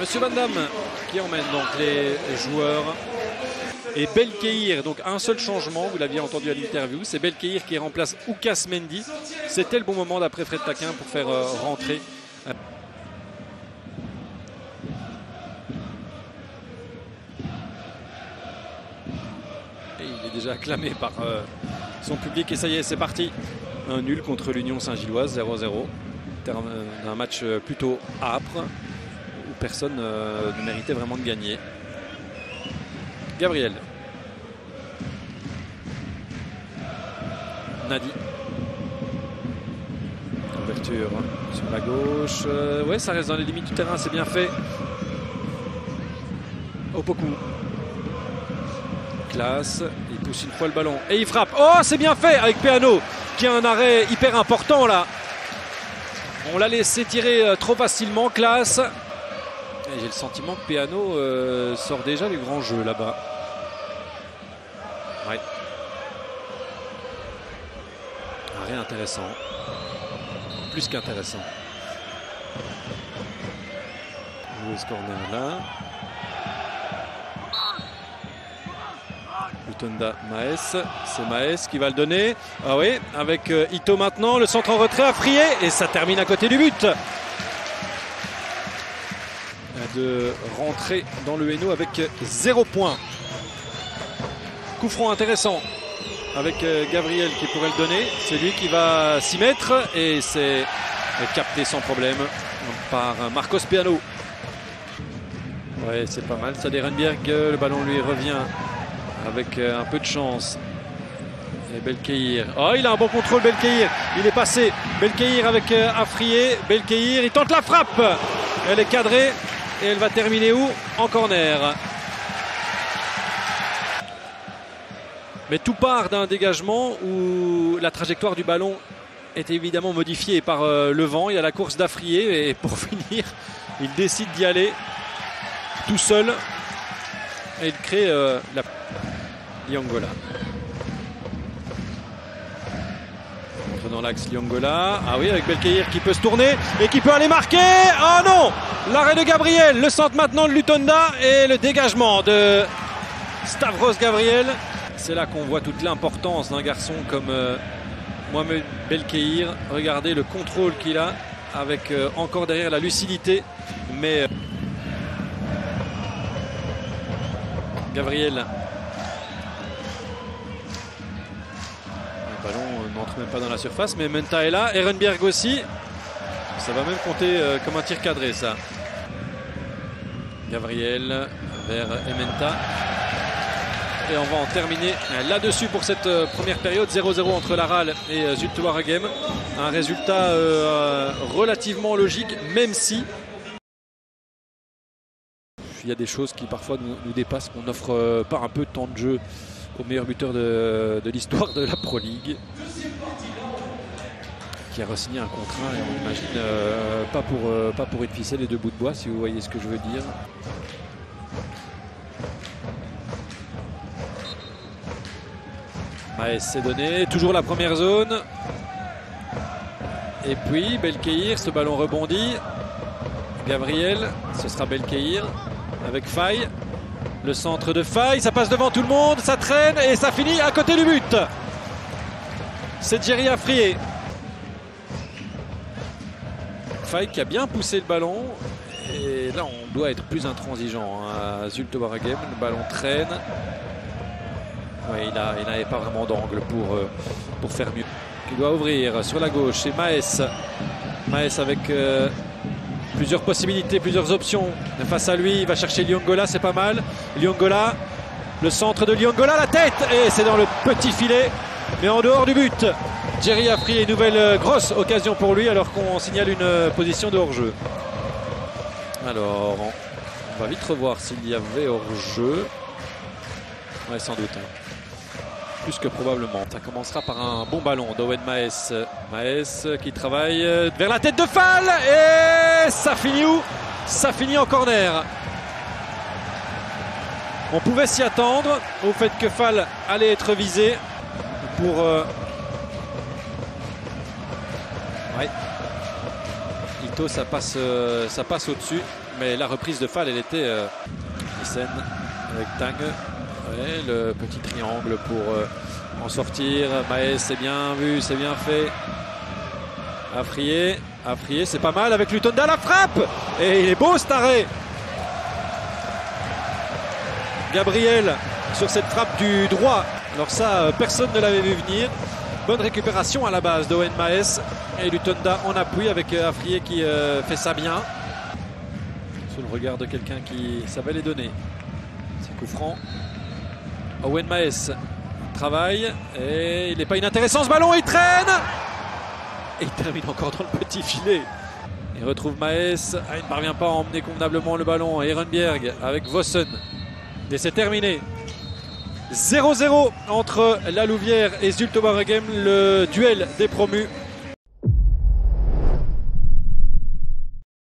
Monsieur Van Damme qui emmène donc les joueurs. Et Belkeïr, donc un seul changement, vous l'aviez entendu à l'interview, c'est Belkeïr qui remplace Oukas Mendy. C'était le bon moment d'après Fred Taquin pour faire rentrer. Et il est déjà acclamé par son public et ça y est, c'est parti. Un nul contre l'Union Saint-Gilloise, 0-0. Terme d'un match plutôt âpre où personne ne méritait vraiment de gagner. Gabriel. Nadi. Ouverture sur la gauche. Ouais, ça reste dans les limites du terrain, c'est bien fait. Opoku. Classe. Il pousse une fois le ballon et il frappe. Oh, c'est bien fait avec Peano qui a un arrêt hyper important là. On l'a laissé tirer trop facilement. Classe. J'ai le sentiment que Peano sort déjà du grand jeu là-bas. Ouais. Rien intéressant. Plus qu'intéressant. Jouer ce corner là. Lutonda, Maes. C'est Maes qui va le donner. Ah oui, avec Ito maintenant. Le centre en retrait à Frié. Et ça termine à côté du but. De rentrer dans le Hainaut avec 0 points. Coup franc intéressant avec Gabriel qui pourrait le donner. C'est lui qui va s'y mettre et c'est capté sans problème par Marcos Peano. Ouais, c'est pas mal ça d'Ehrenberg. Le ballon lui revient avec un peu de chance. Et Belkeïr. Oh, il a un bon contrôle Belkeïr. Il est passé. Belkeïr avec Afrié. Belkeïr, il tente la frappe. Elle est cadrée. Et elle va terminer où? En corner. Mais tout part d'un dégagement où la trajectoire du ballon est évidemment modifiée par le vent. Il y a la course d'Afrié et pour finir, il décide d'y aller tout seul. Et il crée la Liongola. Dans l'axe Liongola. Ah oui, avec Belkeïr qui peut se tourner et qui peut aller marquer. Oh non! L'arrêt de Gabriel, le centre maintenant de Lutonda et le dégagement de Stavros Gabriel. C'est là qu'on voit toute l'importance d'un garçon comme Mohamed Belkeïr. Regardez le contrôle qu'il a avec encore derrière la lucidité. Mais Gabriel. Le ballon n'entre même pas dans la surface, mais Menta est là. Ehrenberg aussi. Ça va même compter comme un tir cadré, ça. Gabriel vers Ementa. Et on va en terminer là-dessus pour cette première période. 0-0 entre l'Aral et Zulte Waregem. Un résultat relativement logique, même si il y a des choses qui parfois nous dépassent, qu'on n'offre pas un peu de temps de jeu au meilleur buteur de l'histoire de la Pro League, qui a re-signé un contrat, et on imagine pas pour une ficelle et 2 bouts de bois, si vous voyez ce que je veux dire. Maes s'est donné, toujours la première zone. Et puis Belkeïr, ce ballon rebondit. Gabriel, ce sera Belkeïr avec Faye. Le centre de Faye, ça passe devant tout le monde, ça traîne et ça finit à côté du but. C'est Jerry Afrié. Faye qui a bien poussé le ballon. Et là, on doit être plus intransigeant à Zulte Waregem. Le ballon traîne. Ouais, il n'avait pas vraiment d'angle pour faire mieux. Il doit ouvrir sur la gauche. C'est Maes. Maes avec plusieurs possibilités, plusieurs options. Face à lui, il va chercher Liongola, c'est pas mal. Liongola, le centre de Liongola, la tête. Et c'est dans le petit filet, mais en dehors du but. Jerry a pris une nouvelle grosse occasion pour lui, alors qu'on signale une position de hors-jeu. Alors, on va vite revoir s'il y avait hors-jeu. Ouais, sans doute. Plus que probablement. Ça commencera par un bon ballon d'Owen Maes. Maes qui travaille vers la tête de Fall. Et ça finit où? Ça finit en corner. On pouvait s'y attendre au fait que Fall allait être visé pour... Ouais. Ito, ça passe au-dessus. mais la reprise de Fall, elle était Nissen avec Tang. Ouais, le petit triangle pour en sortir. Maes, c'est bien vu, c'est bien fait. Afrier, c'est pas mal avec Lutonda, la frappe. Et il est beau cet arrêt. Gabriel sur cette frappe du droit. Alors ça, personne ne l'avait vu venir. Bonne récupération à la base d'Owen Maes. Et Lutonda en appui avec Afrier qui fait ça bien. Sous le regard de quelqu'un qui savait les donner. C'est coup franc. Owen Maes travaille. Et il n'est pas inintéressant ce ballon, il traîne. Et il termine encore dans le petit filet. Il retrouve Maes. Il ne parvient pas à emmener convenablement le ballon. Ehrenbjerg avec Vossen. Et c'est terminé. 0-0 entre la Louvière et Zulte Waregem, le duel des promus.